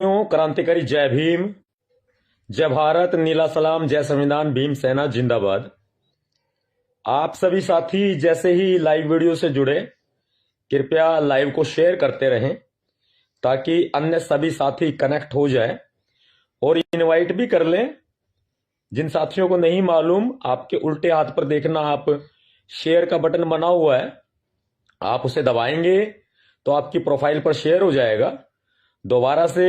क्रांतिकारी जय भीम, जय भारत, नीला सलाम, जय संविधान, भीम सेना जिंदाबाद। आप सभी साथी जैसे ही लाइव वीडियो से जुड़े, कृपया लाइव को शेयर करते रहें ताकि अन्य सभी साथी कनेक्ट हो जाए, और इनवाइट भी कर लें। जिन साथियों को नहीं मालूम, आपके उल्टे हाथ पर देखना आप शेयर का बटन बना हुआ है, आप उसे दबाएंगे तो आपकी प्रोफाइल पर शेयर हो जाएगा। दोबारा से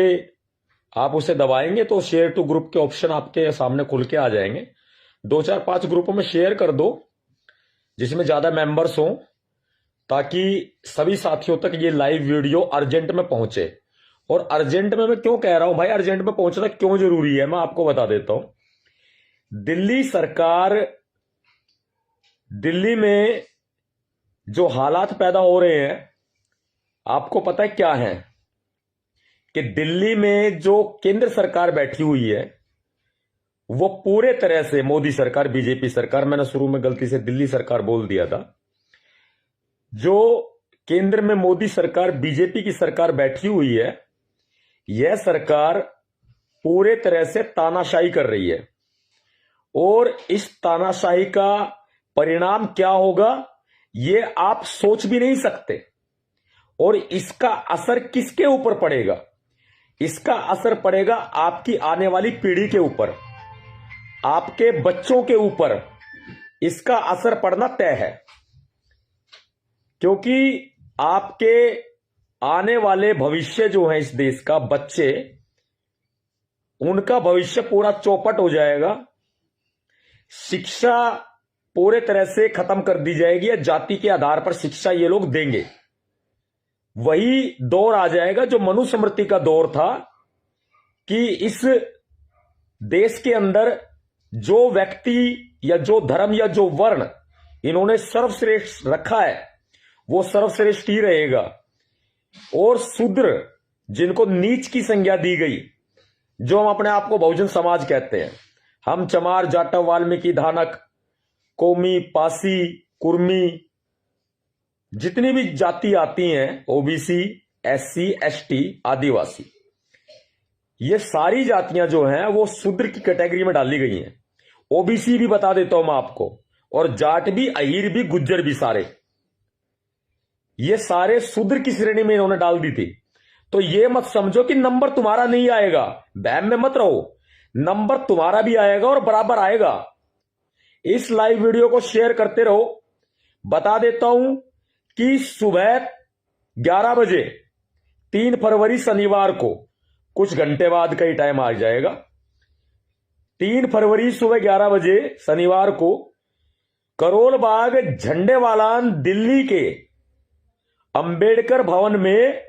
आप उसे दबाएंगे तो शेयर टू ग्रुप के ऑप्शन आपके सामने खुल के आ जाएंगे। 2-4-5 ग्रुपों में शेयर कर दो जिसमें ज्यादा मेंबर्स हों, ताकि सभी साथियों तक ये लाइव वीडियो अर्जेंट में पहुंचे। और अर्जेंट में मैं क्यों कह रहा हूं भाई, अर्जेंट में पहुंचना क्यों जरूरी है, मैं आपको बता देता हूं। दिल्ली सरकार, दिल्ली में जो हालात पैदा हो रहे हैं, आपको पता है क्या है कि दिल्ली में जो केंद्र सरकार बैठी हुई है वो पूरे तरह से मोदी सरकार, बीजेपी सरकार, मैंने शुरू में गलती से दिल्ली सरकार बोल दिया था। जो केंद्र में मोदी सरकार, बीजेपी की सरकार बैठी हुई है, यह सरकार पूरे तरह से तानाशाही कर रही है। और इस तानाशाही का परिणाम क्या होगा ये आप सोच भी नहीं सकते। और इसका असर किसके ऊपर पड़ेगा? इसका असर पड़ेगा आपकी आने वाली पीढ़ी के ऊपर, आपके बच्चों के ऊपर इसका असर पड़ना तय है। क्योंकि आपके आने वाले भविष्य जो है इस देश का, बच्चे, उनका भविष्य पूरा चौपट हो जाएगा। शिक्षा पूरे तरह से खत्म कर दी जाएगी, या जाति के आधार पर शिक्षा ये लोग देंगे। वही दौर आ जाएगा जो मनुस्मृति का दौर था, कि इस देश के अंदर जो व्यक्ति या जो धर्म या जो वर्ण इन्होंने सर्वश्रेष्ठ रखा है वो सर्वश्रेष्ठ ही रहेगा। और शूद्र, जिनको नीच की संज्ञा दी गई, जो हम अपने आप को बहुजन समाज कहते हैं, हम चमार, जाटव, वाल्मीकि, धानक, कोमी, पासी, कुर्मी, जितनी भी जाति आती हैं, ओबीसी, एससी, एसटी, आदिवासी, ये सारी जातियां जो हैं वो शूद्र की कैटेगरी में डाली गई हैं। ओबीसी भी बता देता हूं मैं आपको, और जाट भी, अहीर भी, गुज्जर भी, सारे ये सारे शूद्र की श्रेणी में इन्होंने डाल दी थी। तो ये मत समझो कि नंबर तुम्हारा नहीं आएगा, वहम में मत रहो, नंबर तुम्हारा भी आएगा और बराबर आएगा। इस लाइव वीडियो को शेयर करते रहो। बता देता हूं कि सुबह 11 बजे 3 फरवरी शनिवार को, कुछ घंटे बाद का ही टाइम आ जाएगा, 3 फरवरी सुबह 11 बजे शनिवार को करोल बाग झंडेवालान दिल्ली के अंबेडकर भवन में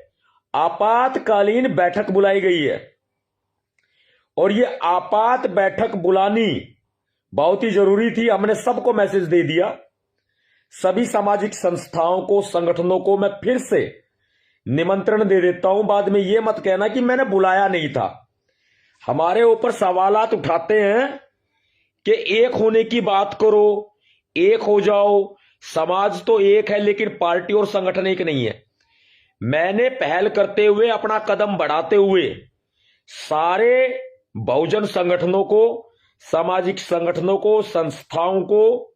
आपातकालीन बैठक बुलाई गई है। और यह आपात बैठक बुलानी बहुत ही जरूरी थी। हमने सबको मैसेज दे दिया, सभी सामाजिक संस्थाओं को, संगठनों को मैं फिर से निमंत्रण दे देता हूं। बाद में यह मत कहना कि मैंने बुलाया नहीं था। हमारे ऊपर सवालात उठाते हैं कि एक होने की बात करो, एक हो जाओ। समाज तो एक है लेकिन पार्टी और संगठन एक नहीं है। मैंने पहल करते हुए, अपना कदम बढ़ाते हुए सारे बहुजन संगठनों को, सामाजिक संगठनों को, संस्थाओं को,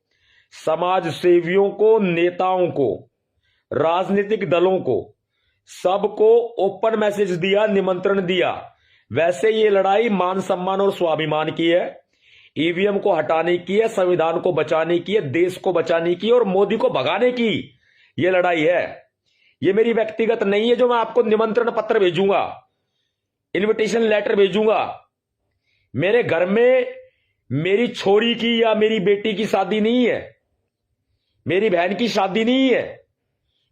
समाज सेवियों को, नेताओं को, राजनीतिक दलों को, सबको ओपन मैसेज दिया, निमंत्रण दिया। वैसे ये लड़ाई मान सम्मान और स्वाभिमान की है, ईवीएम को हटाने की है, संविधान को बचाने की है, देश को बचाने की और मोदी को भगाने की ये लड़ाई है। ये मेरी व्यक्तिगत नहीं है जो मैं आपको निमंत्रण पत्र भेजूंगा, इनविटेशन लेटर भेजूंगा। मेरे घर में मेरी छोरी की या मेरी बेटी की शादी नहीं है, मेरी बहन की शादी नहीं है,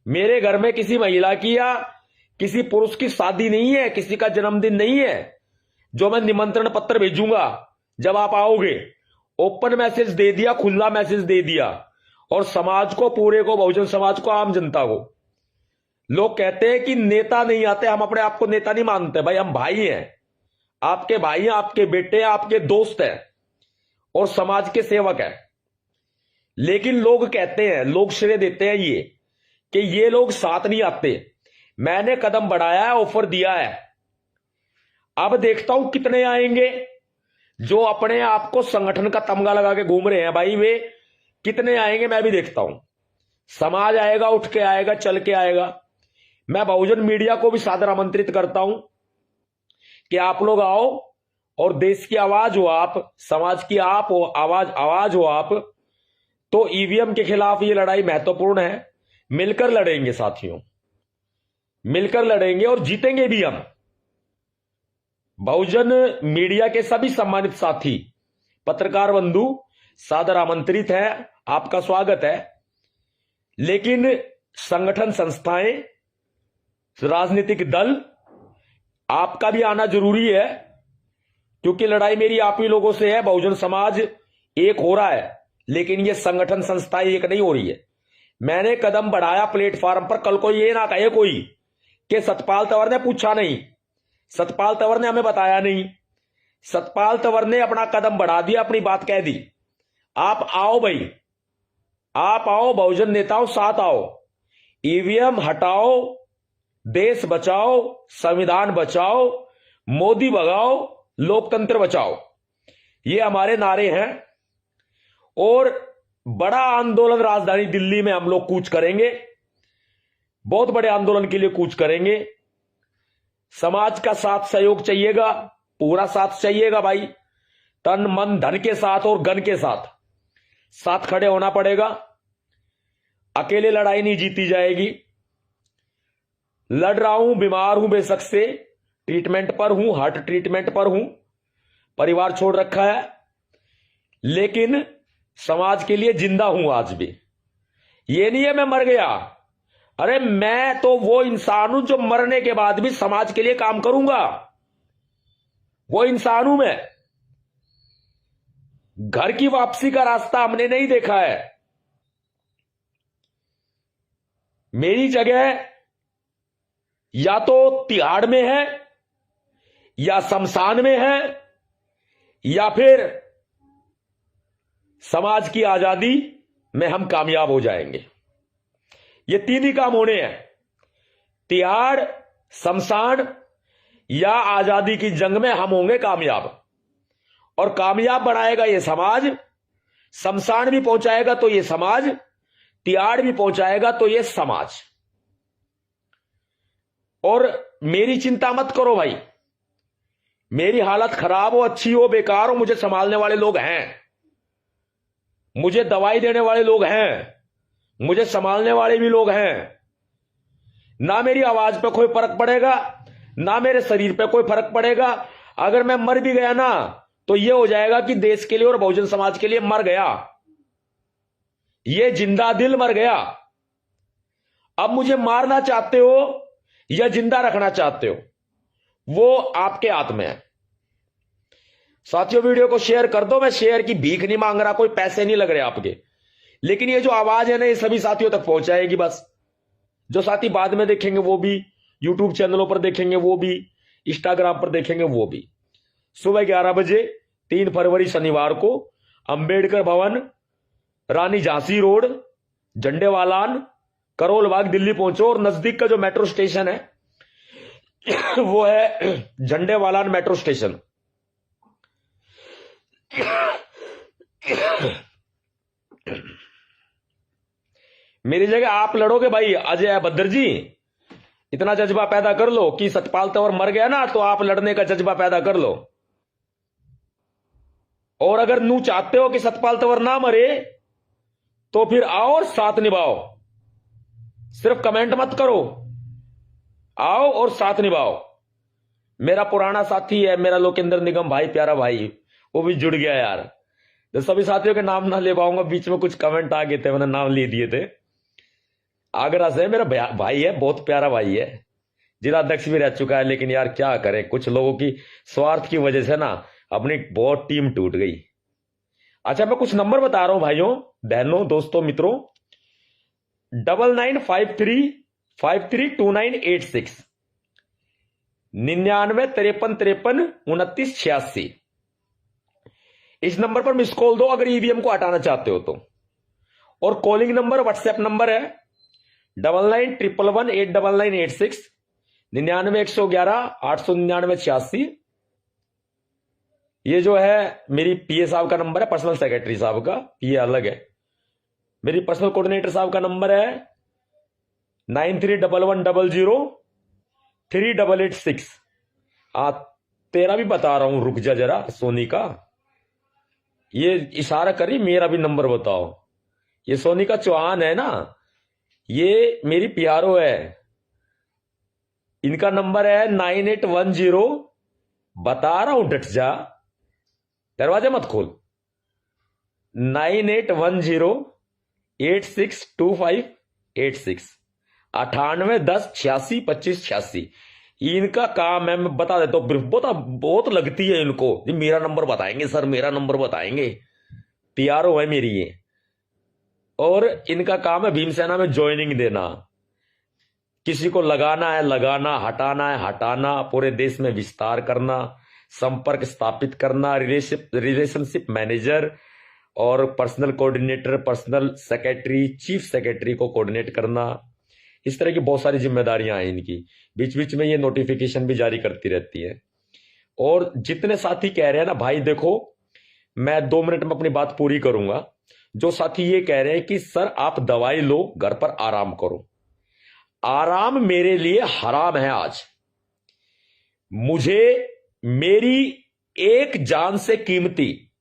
मेरे घर में किसी महिला की या किसी पुरुष की शादी नहीं है, किसी का जन्मदिन नहीं है जो मैं निमंत्रण पत्र भेजूंगा जब आप आओगे। ओपन मैसेज दे दिया, खुला मैसेज दे दिया। और समाज को, पूरे को, बहुजन समाज को, आम जनता को। लोग कहते हैं कि नेता नहीं आते, हम अपने आप को नेता नहीं मानते। भाई हम भाई हैं, आपके भाई हैं, आपके बेटे हैं, आपके दोस्त हैं और समाज के सेवक हैं। लेकिन लोग कहते हैं, लोग श्रेय देते हैं ये कि ये लोग साथ नहीं आते। मैंने कदम बढ़ाया है, ऑफर दिया है। अब देखता हूं कितने आएंगे जो अपने आप को संगठन का तमगा लगा के घूम रहे हैं भाई, वे कितने आएंगे मैं भी देखता हूं। समाज आएगा, उठ के आएगा, चल के आएगा। मैं बहुजन मीडिया को भी सादर आमंत्रित करता हूं कि आप लोग आओ और देश की आवाज हो आप, समाज की आप हो आवाज हो आप। तो ईवीएम के खिलाफ ये लड़ाई महत्वपूर्ण है। मिलकर लड़ेंगे साथियों, मिलकर लड़ेंगे और जीतेंगे भी हम। बहुजन मीडिया के सभी सम्मानित साथी पत्रकार बंधु सादर आमंत्रित है, आपका स्वागत है। लेकिन संगठन, संस्थाएं, राजनीतिक दल, आपका भी आना जरूरी है, क्योंकि लड़ाई मेरी आप ही लोगों से है। बहुजन समाज एक हो रहा है, लेकिन ये संगठन, संस्थाएं एक नहीं हो रही है। मैंने कदम बढ़ाया प्लेटफॉर्म पर, कल को ये ना कहे कोई कि सतपाल तंवर ने पूछा नहीं, सतपाल तंवर ने हमें बताया नहीं। सतपाल तंवर ने अपना कदम बढ़ा दिया, अपनी बात कह दी। आप आओ भाई, आप आओ, बहुजन नेताओं साथ आओ, ईवीएम हटाओ, देश बचाओ, संविधान बचाओ, मोदी भगाओ, लोकतंत्र बचाओ, ये हमारे नारे हैं। और बड़ा आंदोलन राजधानी दिल्ली में हम लोग कूच करेंगे, बहुत बड़े आंदोलन के लिए कूच करेंगे। समाज का साथ सहयोग चाहिएगा, पूरा साथ चाहिएगा भाई, तन मन धन के साथ और गन के साथ खड़े होना पड़ेगा। अकेले लड़ाई नहीं जीती जाएगी। लड़ रहा हूं, बीमार हूं बेशक से, ट्रीटमेंट पर हूं, हार्ट ट्रीटमेंट पर हूं, परिवार छोड़ रखा है, लेकिन समाज के लिए जिंदा हूं आज भी। ये नहीं है मैं मर गया, अरे मैं तो वो इंसान हूं जो मरने के बाद भी समाज के लिए काम करूंगा, वो इंसान हूं मैं। घर की वापसी का रास्ता हमने नहीं देखा है। मेरी जगह या तो तिहाड़ में है, या शमशान में है, या फिर समाज की आजादी में हम कामयाब हो जाएंगे। ये तीन ही काम होने हैं, तिहाड़, शमशान या आजादी की जंग में हम होंगे कामयाब। और कामयाब बनाएगा ये समाज, शमशान भी पहुंचाएगा तो ये समाज, तिहाड़ भी पहुंचाएगा तो ये समाज। और मेरी चिंता मत करो भाई, मेरी हालत खराब हो, अच्छी हो, बेकार हो, मुझे संभालने वाले लोग हैं, मुझे दवाई देने वाले लोग हैं, मुझे संभालने वाले भी लोग हैं। ना मेरी आवाज पे कोई फर्क पड़ेगा, ना मेरे शरीर पे कोई फर्क पड़ेगा। अगर मैं मर भी गया ना तो यह हो जाएगा कि देश के लिए और बहुजन समाज के लिए मर गया, ये जिंदा दिल मर गया। अब मुझे मारना चाहते हो या जिंदा रखना चाहते हो, वो आपके हाथ में है। साथियों वीडियो को शेयर कर दो। मैं शेयर की भीख नहीं मांग रहा, कोई पैसे नहीं लग रहे आपके, लेकिन ये जो आवाज है ना, ये सभी साथियों तक पहुंचाएगी बस। जो साथी बाद में देखेंगे वो भी, यूट्यूब चैनलों पर देखेंगे वो भी, इंस्टाग्राम पर देखेंगे वो भी। सुबह 11 बजे 3 फरवरी शनिवार को अंबेडकर भवन, रानी झांसी रोड, झंडेवालान, करोल बाग, दिल्ली पहुंचो। और नजदीक का जो मेट्रो स्टेशन है वो है झंडेवालान मेट्रो स्टेशन। मेरी जगह आप लड़ोगे भाई, अजय भद्र जी, इतना जज्बा पैदा कर लो कि सतपाल तंवर मर गया ना, तो आप लड़ने का जज्बा पैदा कर लो। और अगर नू चाहते हो कि सतपाल तंवर ना मरे तो फिर आओ और साथ निभाओ, सिर्फ कमेंट मत करो, आओ और साथ निभाओ। मेरा पुराना साथी है, मेरा लोकेंद्र निगम भाई, प्यारा भाई, वो भी जुड़ गया यार। तो सभी साथियों के नाम ना ले पाऊंगा, बीच में कुछ कमेंट आ गए थे, मैंने नाम ले दिए थे। आगरा से मेरा भाई है, बहुत प्यारा भाई है, जिलाध्यक्ष भी रह चुका है। लेकिन यार क्या करें, कुछ लोगों की स्वार्थ की वजह से ना अपनी बहुत टीम टूट गई। अच्छा, मैं कुछ नंबर बता रहा हूं भाइयों, बहनों, दोस्तों, मित्रों। 9953532986, 9953532986। इस नंबर पर मिस कॉल दो अगर ईवीएम को हटाना चाहते हो तो। और कॉलिंग नंबर, व्हाट्सएप नंबर है 9911189986, 9911189986। ये जो है मेरी पीए साहब का नंबर है, पर्सनल सेक्रेटरी साहब का, ये अलग है। मेरी पर्सनल कोऑर्डिनेटर साहब का नंबर है 9311003886। तेरा भी बता रहा हूं, रुक जा जरा सोनी का। ये इशारा करी, मेरा भी नंबर बताओ। ये सोनी का चौहान है ना, ये मेरी प्यारो है। इनका नंबर है 9810, बता रहा हूं, डट जा, दरवाजा मत खोल। 9810862586 9810862586। इनका काम है, मैं बता देता हूं, बहुत लगती है इनको, ये मेरा नंबर बताएंगे सर, मेरा नंबर बताएंगे, पीआरओ है मेरी ये। और इनका काम है भीमसेना में ज्वाइनिंग देना, किसी को लगाना है लगाना, हटाना है हटाना, पूरे देश में विस्तार करना, संपर्क स्थापित करना, रिलेशनशिप मैनेजर और personal coordinator, personal secretary, chief secretary को कोऑर्डिनेट करना, इस तरह की बहुत सारी जिम्मेदारियां हैं इनकी। बीच बीच में ये नोटिफिकेशन भी जारी करती रहती है। और जितने साथी कह रहे हैं ना भाई, देखो मैं 2 मिनट में अपनी बात पूरी करूंगा। जो साथी ये कह रहे हैं कि सर आप दवाई लो, घर पर आराम करो, आराम मेरे लिए हराम है आज। मुझे मेरी एक जान से कीमती,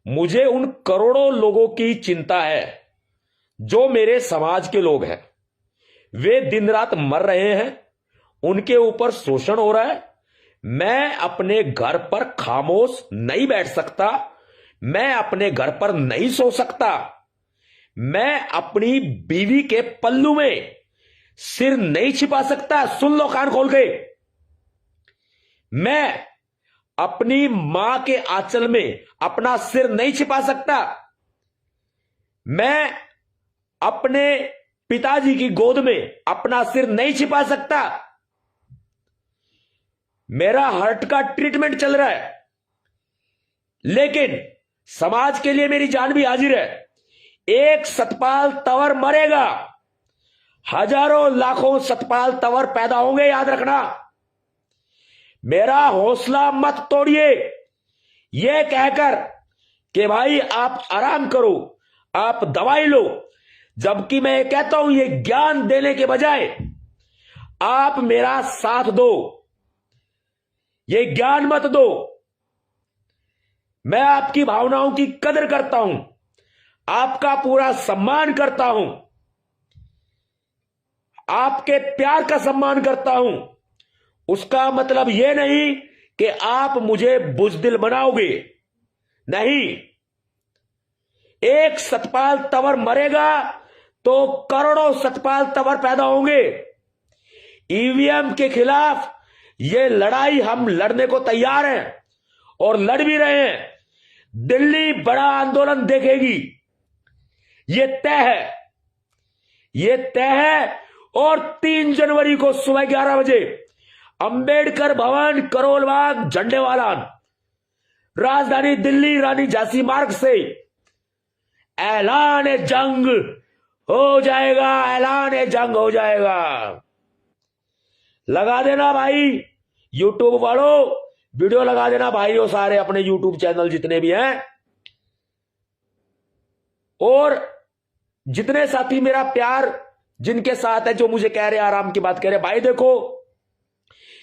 मुझे उन करोड़ों लोगों की चिंता है जो मेरे समाज के लोग हैं। वे दिन रात मर रहे हैं, उनके ऊपर शोषण हो रहा है। मैं अपने घर पर खामोश नहीं बैठ सकता, मैं अपने घर पर नहीं सो सकता, मैं अपनी बीवी के पल्लू में सिर नहीं छिपा सकता। सुन लो कान खोल के, मैं अपनी मां के आंचल में अपना सिर नहीं छिपा सकता, मैं अपने पिताजी की गोद में अपना सिर नहीं छिपा सकता। मेरा हार्ट का ट्रीटमेंट चल रहा है, लेकिन समाज के लिए मेरी जान भी हाजिर है। एक सतपाल तंवर मरेगा, हजारों लाखों सतपाल तंवर पैदा होंगे, याद रखना। मेरा हौसला मत तोड़िए यह कहकर कि भाई आप आराम करो, आप दवाई लो, जबकि मैं कहता हूं ये ज्ञान देने के बजाय आप मेरा साथ दो, ये ज्ञान मत दो। मैं आपकी भावनाओं की कदर करता हूं, आपका पूरा सम्मान करता हूं, आपके प्यार का सम्मान करता हूं। उसका मतलब यह नहीं कि आप मुझे बुजदिल बनाओगे, नहीं। एक सतपाल तंवर मरेगा तो करोड़ों सतपाल तंवर पैदा होंगे। ईवीएम के खिलाफ यह लड़ाई हम लड़ने को तैयार हैं और लड़ भी रहे हैं। दिल्ली बड़ा आंदोलन देखेगी, यह तय है, यह तय है। और 3 जनवरी को सुबह 11 बजे अंबेडकर भवन, करोल बाग, झंडेवालान, राजधानी दिल्ली, रानी झांसी मार्ग से ऐलान जंग हो जाएगा, ऐलान जंग हो जाएगा। लगा देना भाई यूट्यूब वालों, वीडियो लगा देना भाइयों सारे, अपने यूट्यूब चैनल जितने भी हैं। और जितने साथी मेरा प्यार जिनके साथ है, जो मुझे कह रहे आराम की बात कह रहे, भाई देखो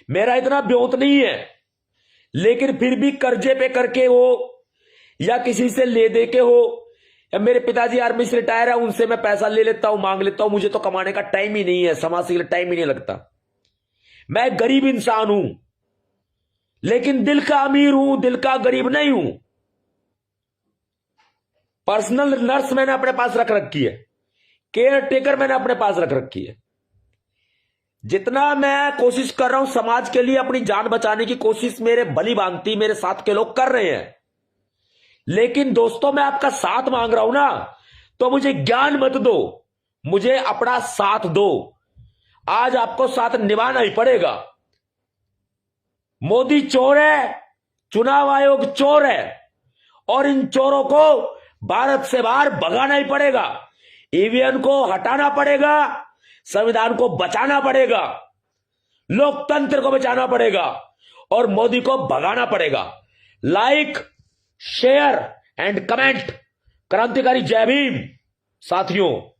मेरा इतना ब्योत नहीं है, लेकिन फिर भी कर्जे पे करके हो या किसी से ले दे के हो, या मेरे पिताजी आर्मी से रिटायर है, उनसे मैं पैसा ले लेता हूं, मांग लेता हूं। मुझे तो कमाने का टाइम ही नहीं है, समाज के लिए टाइम ही नहीं लगता। मैं गरीब इंसान हूं, लेकिन दिल का अमीर हूं, दिल का गरीब नहीं हूं। पर्सनल नर्स मैंने अपने पास रख रखी है, केयर टेकर मैंने अपने पास रख रखी है। जितना मैं कोशिश कर रहा हूं समाज के लिए अपनी जान बचाने की कोशिश मेरे भली भांति मेरे साथ के लोग कर रहे हैं, लेकिन दोस्तों मैं आपका साथ मांग रहा हूं ना, तो मुझे ज्ञान मत दो, मुझे अपना साथ दो। आज आपको साथ निभाना ही पड़ेगा। मोदी चोर है, चुनाव आयोग चोर है, और इन चोरों को भारत से बाहर भगाना ही पड़ेगा। ईवीएम को हटाना पड़ेगा, संविधान को बचाना पड़ेगा, लोकतंत्र को बचाना पड़ेगा, और मोदी को भगाना पड़ेगा। Like, share and comment. क्रांतिकारी जय भीम साथियों।